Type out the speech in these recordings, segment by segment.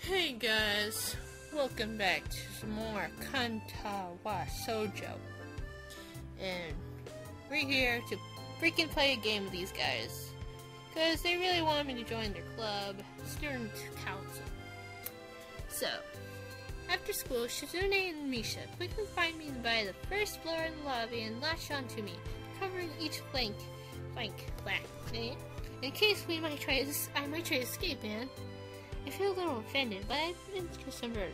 Hey guys, welcome back to some more Katawa Shoujo. And we're here to freaking play a game with these guys. Because they really want me to join their club, student council. So, after school, Shizune and Misha quickly find me by the first floor of the lobby and latch onto me, covering each flank, eh? In case I might try to escape, man. I feel a little offended, but I'm concerned about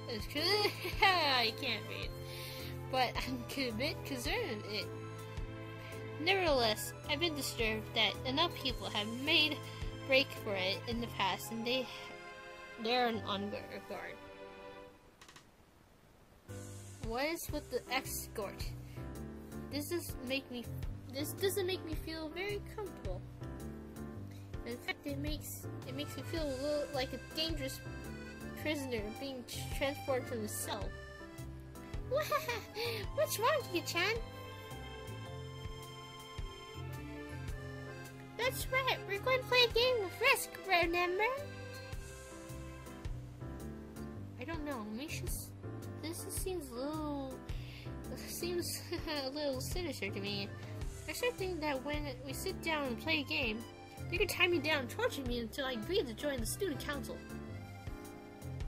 it. I can't read. But I'm a bit concerned of it. Nevertheless, I've been disturbed that enough people have made break for it in the past, and they're on guard. What is with the escort? This doesn't make me feel very comfortable. In fact, it makes me feel a little like a dangerous prisoner being transported from the cell. What's wrong with you, Chan? That's right, we're going to play a game of Risk, remember? I don't know, this seems a little sinister to me. I start thinking that when we sit down and play a game, they could tie me down and torture me until I agree to join the student council.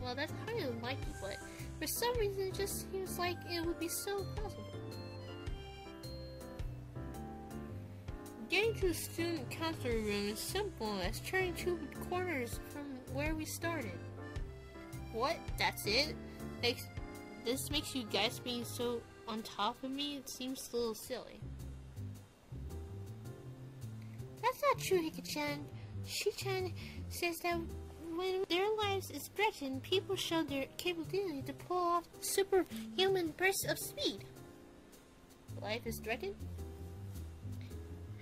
Well, that's kind of likely, but for some reason it just seems like it would be so possible. Getting to the student council room is simple as turning 2 corners from where we started. What? That's it? This makes you guys being so on top of me? It seems a little silly. That's not true, Hika-chan. Shi-chan says that when their lives is threatened, people show their capability to pull off superhuman bursts of speed. Life is threatened?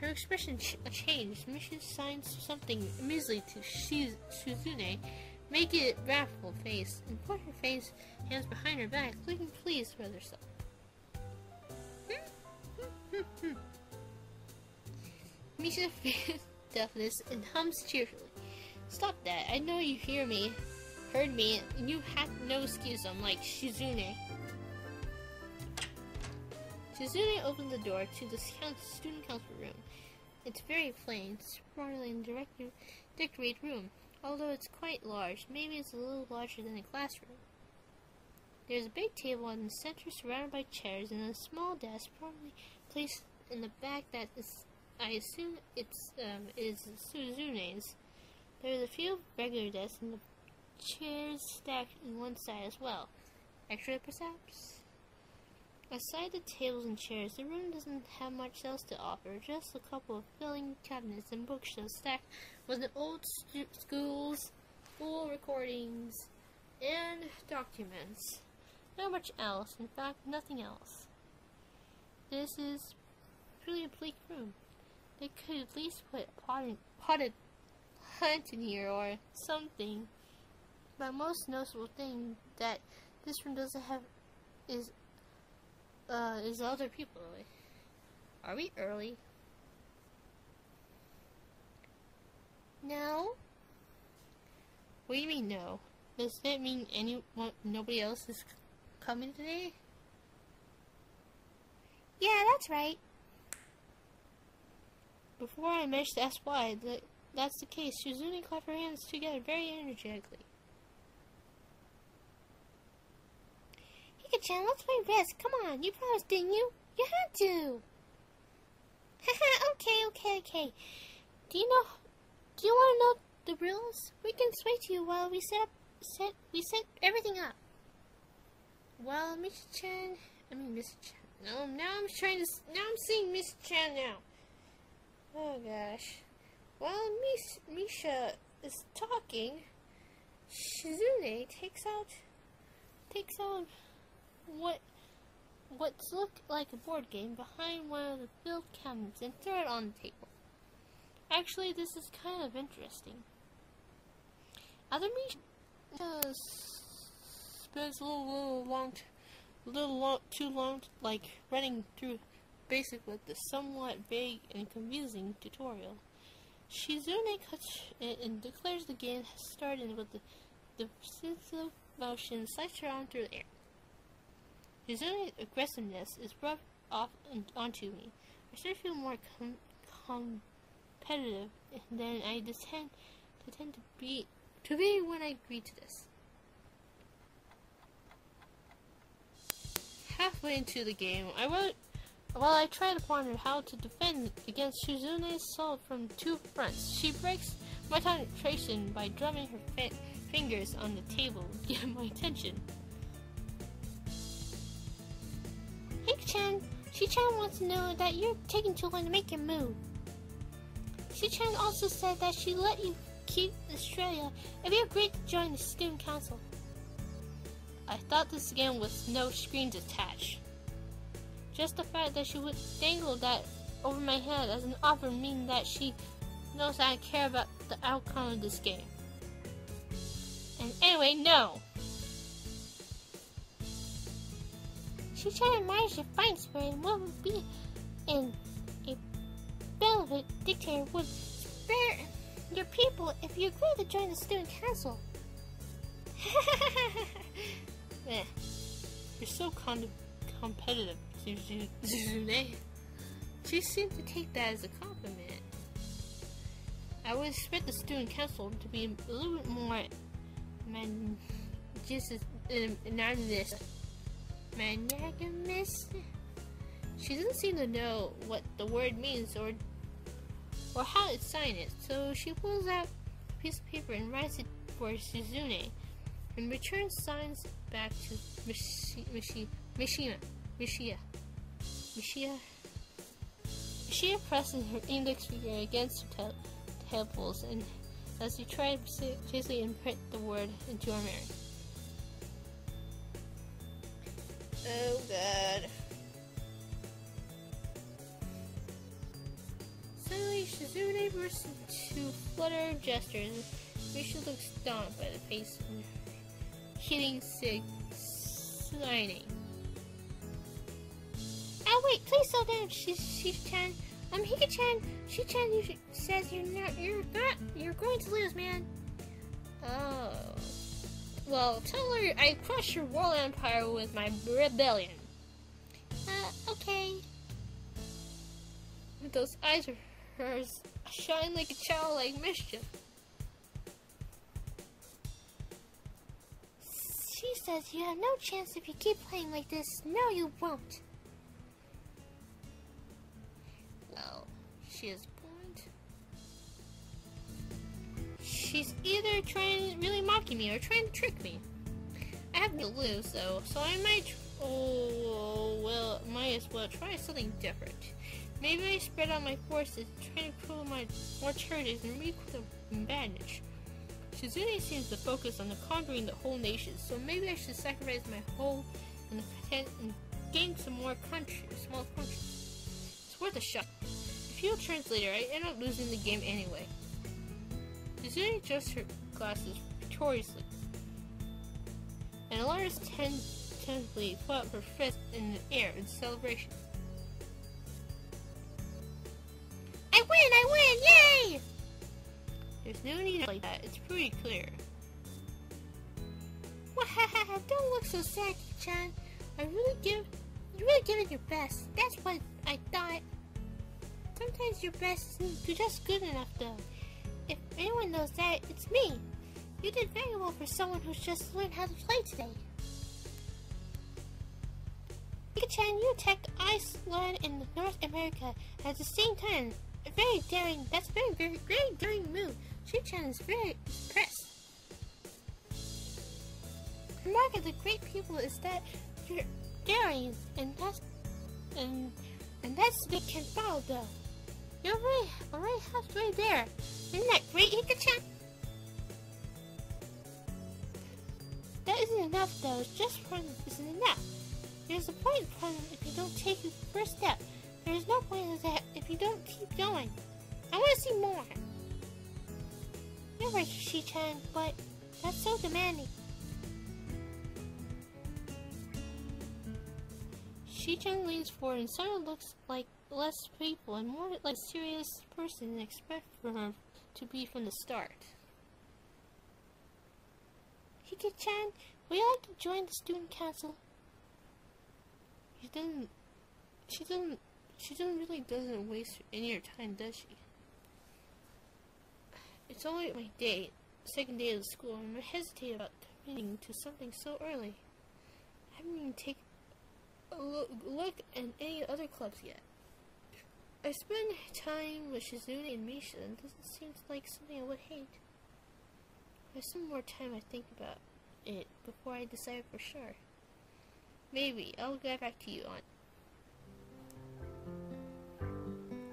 Her expression changed. Misha signs something immediately to Shizune, make it wrathful face, and put her hands behind her back, looking pleased with herself. Misha feels deafness and hums cheerfully. Stop that, I know you heard me, and you have no excuse unlike Shizune. Shizune opened the door to the student council room. It's very plain, sprawling and decorated room. Although it's quite large, maybe it's a little larger than a classroom. There's a big table in the center surrounded by chairs and a small desk probably placed in the back that is, I assume is Suzune's. There's a few regular desks and the chairs stacked on one side as well. Extra perhaps? Aside the tables and chairs, the room doesn't have much else to offer, just a couple of filling cabinets and bookshelves stacked with the old school recordings and documents. Not much else, in fact, nothing else. This is really a bleak room. They could at least put a potted plant in here or something. But most noticeable thing that this room doesn't have is other people. Are we early? No. What do you mean no? Does that mean nobody else is coming today? Yeah, that's right. Before I managed to ask why that's the case, Shizune clapped her hands together very energetically. Hika-chan, let's play Risk. Come on, you promised, didn't you? You had to. Okay. Do you want to know the rules? We can sway to you while we set everything up. Well, Misha-chan. No, now I'm seeing Misha-chan now. Oh gosh. While Misha is talking, Shizune takes out what's looked like a board game behind one of the filled cabinets and throw it on the table. Actually, this is kind of interesting. Other Misha spends a little too long, like running through basic with the somewhat vague and confusing tutorial. Shizune cuts it and declares the game has started with the the sensitive motion slides around through the air. Suzune's aggressiveness is rubbed off onto me. I start to feel more competitive than I tend to be when I agree to this. Halfway into the game, I try to ponder how to defend against Suzune's assault from two fronts. She breaks my concentration by drumming her fingers on the table to get my attention. Hey Chan, Shi-chan wants to know that you're taking too long to make your move. Shi-chan also said that she let you keep Australia if you agreed to join the student council. I thought this game with no screens attached. Just the fact that she would dangle that over my head as an offer means that she knows that I care about the outcome of this game. And anyway, no! Shi-chan admires your fighting spirit and what would be in a benevolent dictator would spare your people if you agree to join the student council. You're so competitive, Suzune. She seemed to take that as a compliment. I would expect the student council to be a little bit more magnanimous. She doesn't seem to know what the word means or how to sign it, so she pulls out a piece of paper and writes it for Suzune. In return, signs back to Mishia. Mishia presses her index finger against her temples, and as she tried to basically imprint the word into her memory. Oh God. Suddenly, Shizune bursts into flutter gestures. Misha looks stunned by the pace and hitting signing. Oh wait, please slow down, Shi-chan. Hika-chan, Shi-chan says you're going to lose, man. Oh. Well, tell her I crushed your world empire with my rebellion. Okay. Those eyes of hers shine like a childlike mischief. She says you have no chance if you keep playing like this. No, you won't. Well, she has a point. She's either really mocking me or trying to trick me. I have to lose though, so I might as well try something different. Maybe I spread out my forces, trying to prove my more territories and reach with an advantage. Shizune seems to focus on conquering the whole nation, so maybe I should sacrifice my whole and gain some more small countries. It's worth a shot. A few turns later, I end up losing the game anyway. Shizune adjusts her glasses victoriously, and Alara's tentatively put up her fist in the air in celebration. I win! Yay! There's no need like that, it's pretty clear. Wahaha, don't look so sad, Chan. You really give it your best. That's what I thought. Sometimes your best isn't just good enough though. If anyone knows that, it's me. You did very well for someone who's just learned how to play today. Chan, you attacked Iceland and North America at the same time. Very daring. That's a very daring move. Shi-chan is very impressed. The mark of the great people is that you're daring, and that's they can follow though. You're already halfway there. Isn't that great, Hika-chan? That isn't enough though. Just fun isn't enough. There's a point in fun if you don't take the first step. There's no point in that if you don't keep going. I want to see more. You're right, Shi-chan, but that's so demanding. Shi-chan leans forward and suddenly looks like less playful and more like a serious person than expect for her to be from the start. Hika-chan, would you like to join the student council? She doesn't waste any of her time, does she? It's only my day, second day of school, and I hesitate about committing to something so early. I haven't even taken a look at any other clubs yet. I spend time with Shizune and Misha, and it doesn't seem like something I would hate. There's some more time I think about it before I decide for sure. Maybe I'll get back to you on.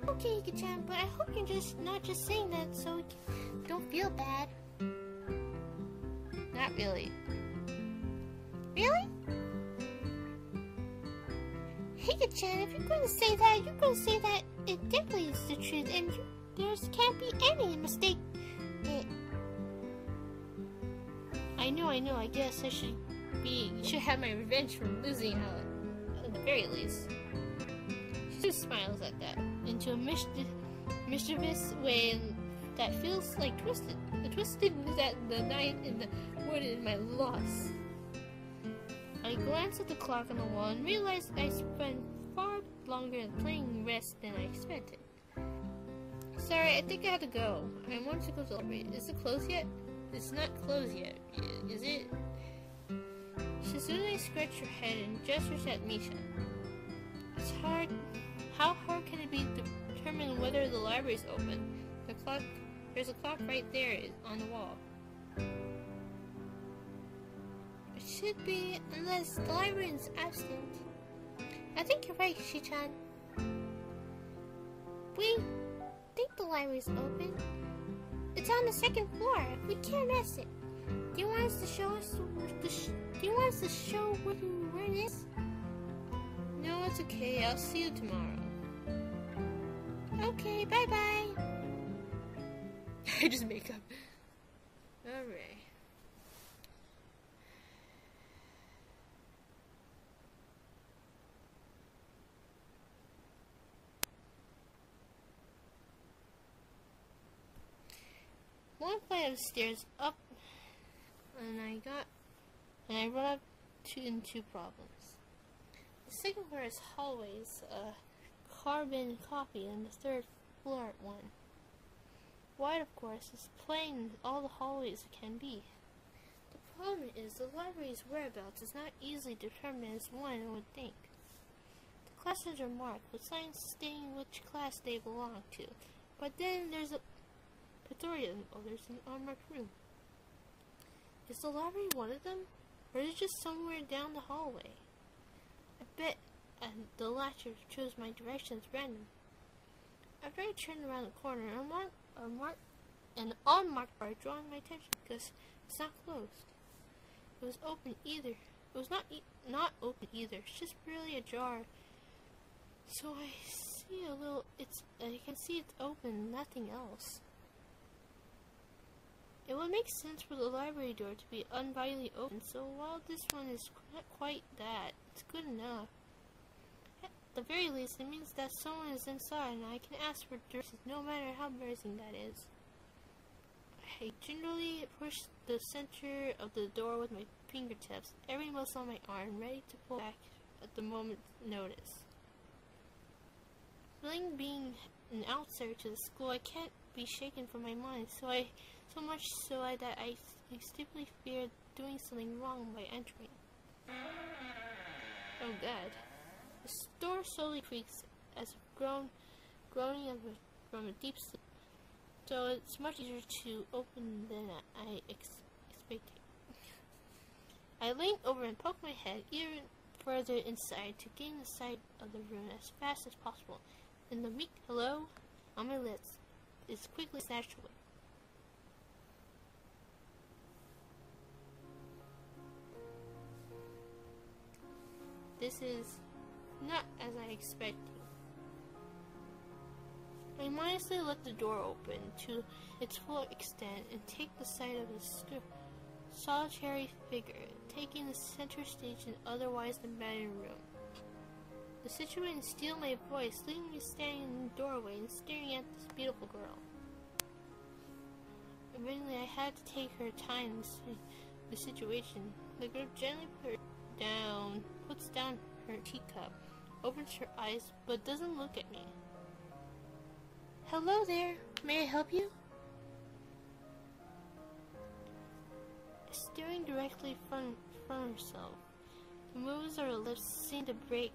Okay, Hika-chan, but I hope you're not just saying that so you don't feel bad. Not really. Really? Hika-chan, if you're going to say that, you're going to say that it definitely is the truth, and there can't be any mistake. I know. I guess I should have my revenge for losing out, at the very least. She just smiles at that, into a mischievous way that feels like twisted. The twisted that the knife in the wood in my loss. I glance at the clock on the wall and realize I spent far longer playing rest than I expected. Sorry, I think I have to go. I want to go to the library. Is it closed yet? It's not closed yet, is it? Shizune scratched her head and gestures at Misha. It's hard. How hard can it be to determine whether the library is open? There's a clock right there on the wall. It should be, unless the librarian is absent. I think you're right, Shi-chan. We think the library is open. It's on the second floor. We can't miss it. Do you want us to show where it is? No, it's okay. I'll see you tomorrow. Okay, bye-bye. I just make up. Alright. One flight of stairs up, and I run up into problems. The second floor is hallways, carbon copy, and the third floor one. Wide, of course, is plain all the hallways can be. The problem is the library's whereabouts is not easily determined as one would think. The classes are marked with signs stating which class they belong to, but then there's a Praetorian, there's an unmarked room. Is the library one of them? Or is it just somewhere down the hallway? I bet the latcher chose my directions random. After I turned around the corner, an unmarked bar drawing my attention because it's not closed. It was open either. It was not open either. It's just barely ajar. So I can see it's open, nothing else. It would make sense for the library door to be unvitally open, so while this one is not quite that, it's good enough. At the very least, it means that someone is inside and I can ask for directions no matter how embarrassing that is. I gingerly push the center of the door with my fingertips, every muscle on my arm ready to pull back at the moment's notice. Feeling being an outsider to the school, I can't be shaken from my mind, so much so that I instinctively feared doing something wrong by entering. Oh God. The door slowly creaks as if groaning from a deep sleep, so it's much easier to open than I expected. I lean over and poke my head even further inside to gain the sight of the room as fast as possible, and the meek hello on my lips is quickly snatched away. This is not as I expected. I mindlessly let the door open to its full extent and take the sight of a solitary figure, taking the center stage in otherwise abandoned room. The situation steals my voice, leaving me standing in the doorway and staring at this beautiful girl. Eventually, I had to take her time the situation. The girl gently puts down her teacup, opens her eyes, but doesn't look at me. Hello there, may I help you? Staring directly from herself, the moves of her lips seem to break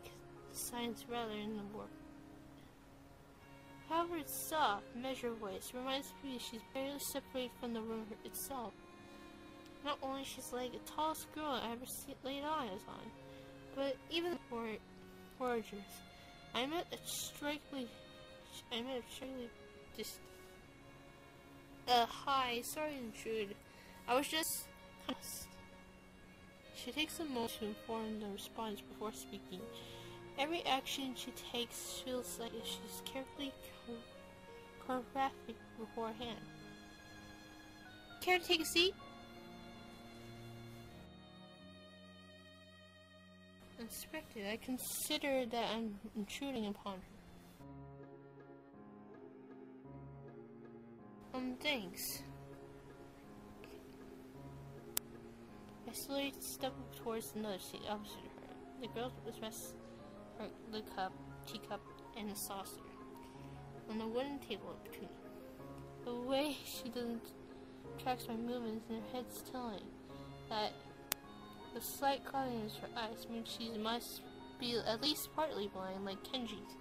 the silence rather than the word. However, its soft, measured voice reminds me she's barely separated from the room itself. Not only she's like the tallest girl I ever laid eyes on, but even the gorgeous. I'm at a strikingly just hi, sorry to intrude. I was just She takes a moment to inform the response before speaking. Every action she takes feels like she's carefully choreographed beforehand. Care to take a seat? Unexpected, I consider that I'm intruding upon her. Thanks. I slowly step towards another seat opposite her. The girl rests the teacup, and a saucer on the wooden table between them. The way she doesn't track my movements and her head's telling that the slight cloudiness in her eyes means she must be at least partly blind, like Kenji's.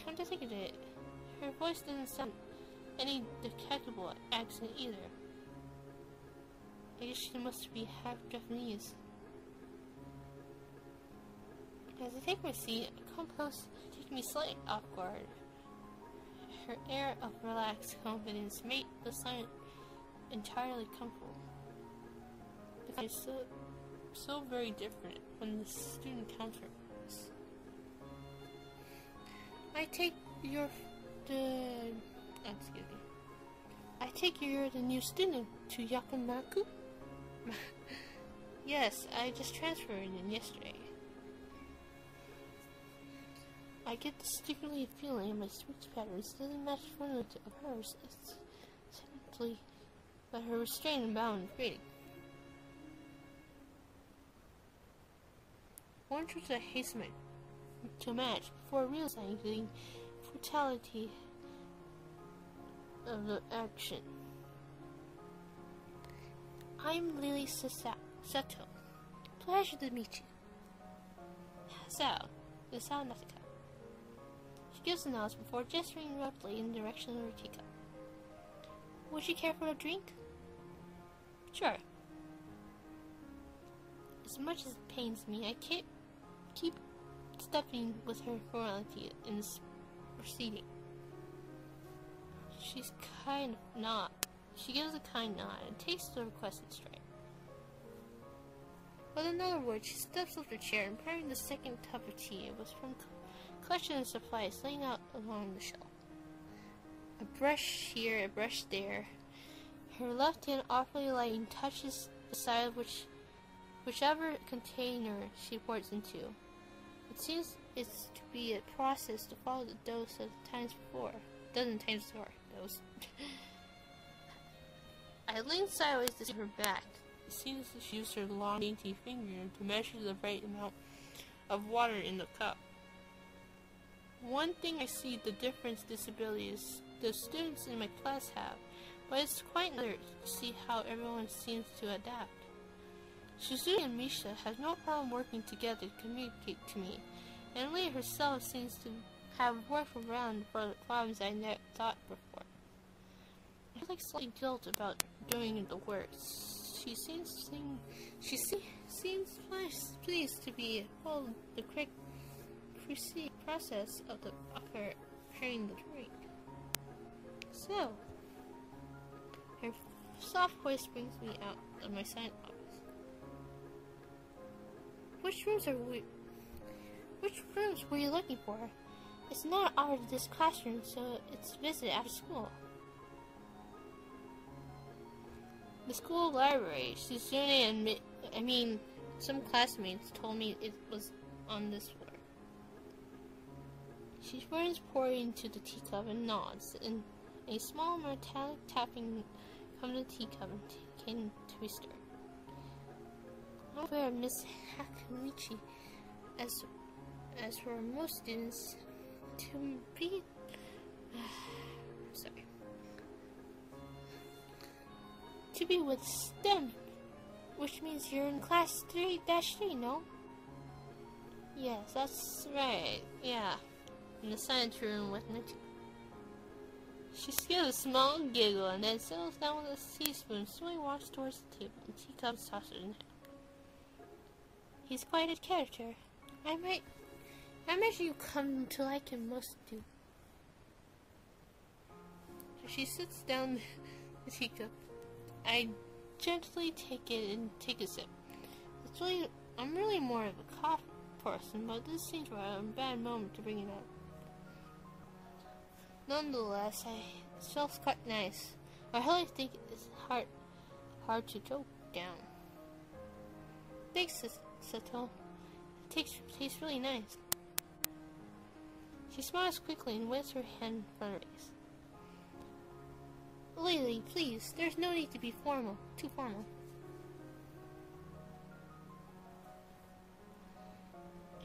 Come to think of it, her voice doesn't sound any detectable accent either. I guess she must be half Japanese. As I take my seat, a come close, take me slightly off guard. Her air of relaxed confidence made the silence entirely comfortable. It's so very different from the student counterparts. I take you're the new student to Yakumaku? Yes, I just transferred in yesterday. I get the stimulating feeling in my speech patterns doesn't match one of hers. It's simply but her restraint and bound greeting. One tries to hasten to match before realizing the brutality of the action. I'm Lilly Sato. Pleasure to meet you. Sao Nataka. She gives a nod before gesturing abruptly in the direction of her teacup. Would you care for a drink? Sure. As much as it pains me, I can't keep stepping with her formality in this proceeding. She gives a kind nod and takes the request in stride. With another word, she steps off the chair and pouring the second cup of tea was from collection of supplies laying out along the shelf. A brush here, a brush there. Her left hand awfully light touches the side of whichever container she pours into. It seems it's to be a process to follow the dose of dozen times before. Dose. I lean sideways to see her back. It seems that she used her long, dainty finger to measure the right amount of water in the cup. One thing I see the difference disabilities the students in my class have, but it's quite another to see how everyone seems to adapt. Shizui and Misha have no problem working together to communicate to me, and Lee herself seems to have worked around for problems I never thought before. I feel like slightly guilt about doing the work. She seems pleased to be following the correct process of her preparing the drink. So, her soft voice brings me out of my silent office. Which rooms were you looking for? It's not out of this classroom, so it's visit after school. The school library. Suzune and some classmates told me it was on this floor. She turns pouring into the teacup and nods, and a small metallic tapping comes to the teacup and can twist her. However, Miss Hakamichi, as for most students, to be sorry, to be with STEM, which means you're in class 3-3, no? Yes, that's right. Yeah, in the science room with Mitchie. She gives a small giggle and then settles down with a teaspoon, slowly walks towards the table, and teacups tosses in hand. He's quite a character. I imagine you come to like him, most do. So she sits down the teacup. I gently take it and take a sip. I'm really more of a coffee person, but this seems like a bad moment to bring it up. Nonetheless, it smells quite nice. I really think it's hard to choke down. Thanks, Sato. It tastes really nice. She smiles quickly and waves her hand in front of her face. Lilly, please, there's no need to be too formal.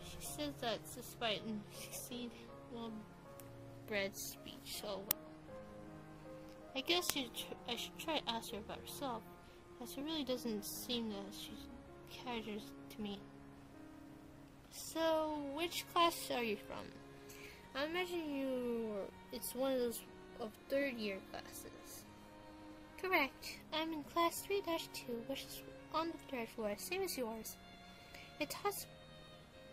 She says that despite succeed well-bred speech so well. I guess I should try to ask her about herself, as it really doesn't seem that she's caters to me. So, which class are you from? I imagine it's one of those third-year classes. Correct. I'm in class 3-2, which is on the 3rd floor, same as yours. It's taught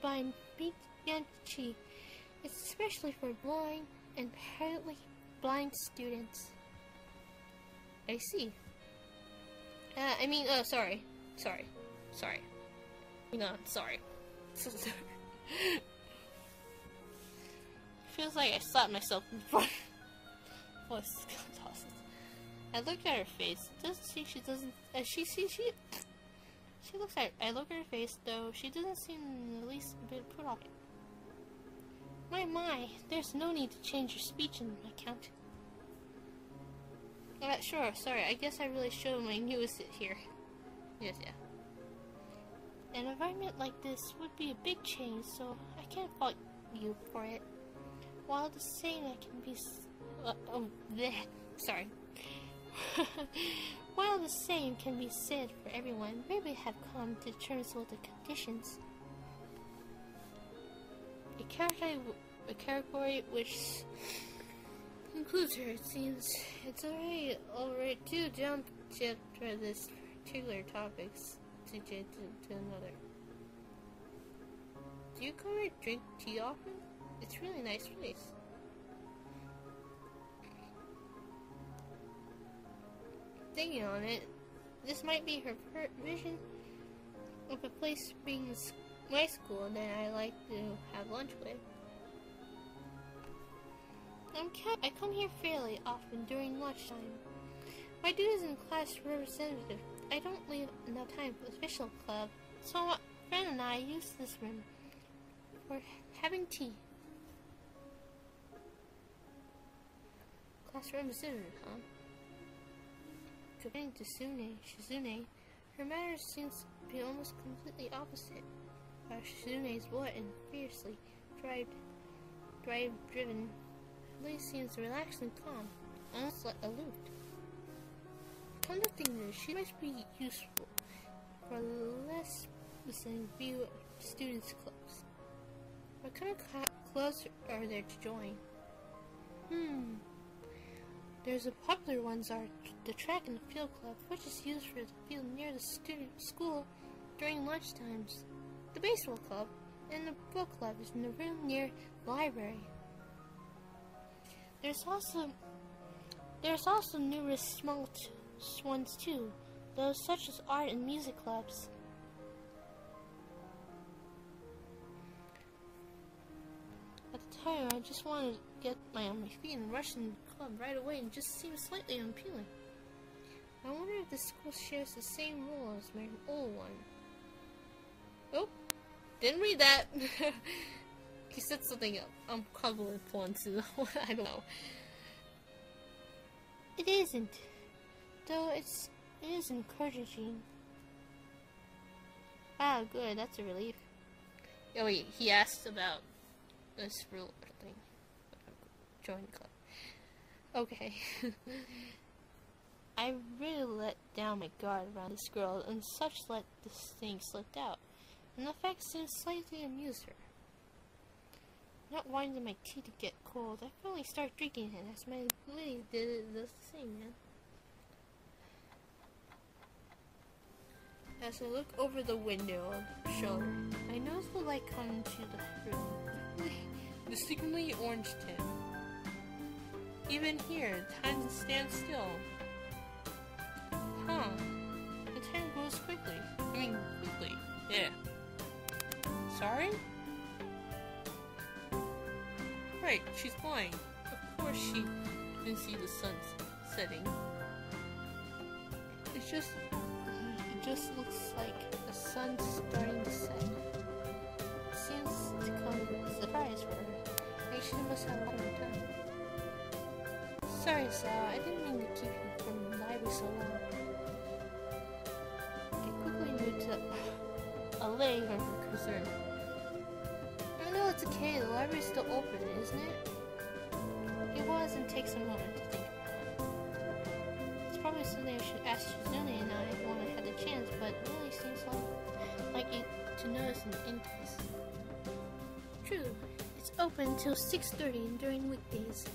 by Miyanchi. It's especially for blind and apparently blind students. I see. Sorry. Hang on, sorry. Feels like I slapped myself in front. Voice tosses. I looked at her face. She looks at. I look at her face, though she doesn't seem the least bit put off. My, there's no need to change your speech in my count. Sure, sorry, I guess I really showed my newest here. Yes, yeah. An environment like this would be a big change, so I can't fault you for it. While the same While the same can be said for everyone, maybe have come to terms with the conditions. A category which includes her, it seems. It's alright to jump for this particular topics to another. Do you come here to drink tea often? It's a really nice place. Thinking on it, this might be her vision of a place being my school that I like to have lunch with. I come here fairly often during lunchtime. My duties in class representative. I don't leave enough time for the official club, so my friend and I use this room for having tea. Class representative, huh? Comparing to Shizune, her manners seems to be almost completely opposite. While Shizune's blunt and fiercely driven, Lilly seems relaxed and calm, almost like aloof. Come to think of it, she must be useful for less listening view of students' clubs. What kind of clubs are there to join? There's the popular ones are the track and the field club, which is used for the field near the student school during lunch times. The baseball club and the book club is in the room near the library. There's also numerous small ones too, those such as art and music clubs. At the time, I just wanted to get on my feet and rush in the club right away, and just seemed slightly unappealing. I wonder if the school shares the same rule as my old one. Oh, didn't read that. He said something else. I'm probably pulling to I don't know. It isn't, though it is encouraging. Ah, good, that's a relief. Oh wait, he asked about this rule thing. Join club. Okay. I really let down my guard around this girl and such let this thing slipped out. And the fact seemed slightly amused her. Not wanting my tea to get cold, I finally started drinking it as my lady did the same, man. As I look over the window of her shoulder, I notice the light coming into the room. Distinctly orange tint. Even here, time stands still. Huh. The time goes quickly. Quickly. Yeah. Sorry? Right, she's blind. Of course she didn't see the sun setting. It just looks like the sun's starting to set. It seems to come as a surprise for her. Maybe she must have a lot of time. Sorry, Sal, I didn't mean to keep you from the library so long. I quickly moved to allay from her concern. Oh no, it's okay, the library's still open, isn't it? It was, and takes a moment to think about it. It's probably something I should ask Shizune and I when I had the chance, but it really seems like it to notice an increase. True, it's open until 6:30 during weekdays.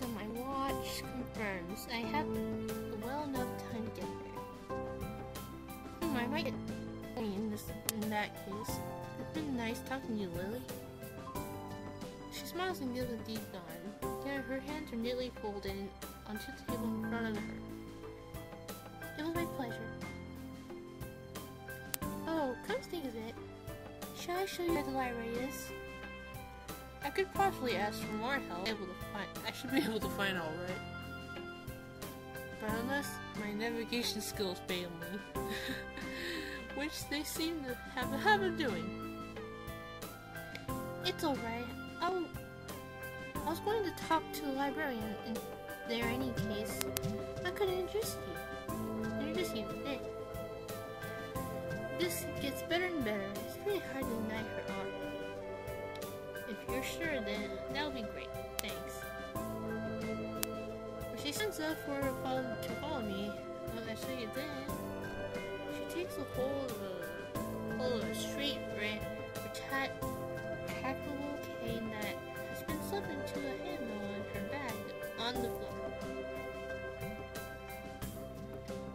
On my watch confirms I have well enough time to get there. I might get in that case. It's been nice talking to you, Lily. She smiles and gives a deep nod. Then her hands are neatly folded onto the table in front of her. It was my pleasure. Oh, come to think of it, shall I show you where the library is? I could possibly ask for more help. I should be able to find all right. But unless my navigation skills fail me, which they seem to have a habit of doing. It's alright. I was going to talk to the librarian in there any case. I could introduce you. Hey. This gets better and better. It's really hard to deny her art. If you're sure, then that'll be great. Thanks. When she sends up for her to follow me, I show you then. She takes a hold of a straight retractable cane that has been slipped into a handle in her bag on the floor.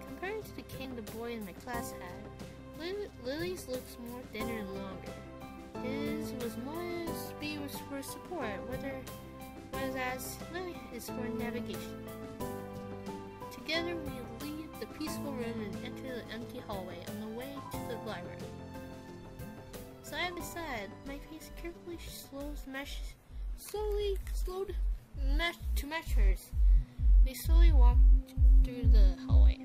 Compared to the cane the boy in my class had, Lily's looks more thinner and longer. His was must be for support, whereas Lily is for navigation. Together we leave the peaceful room and enter the empty hallway on the way to the library. Side by side, my pace carefully slowed to match hers. They slowly walked through the hallway.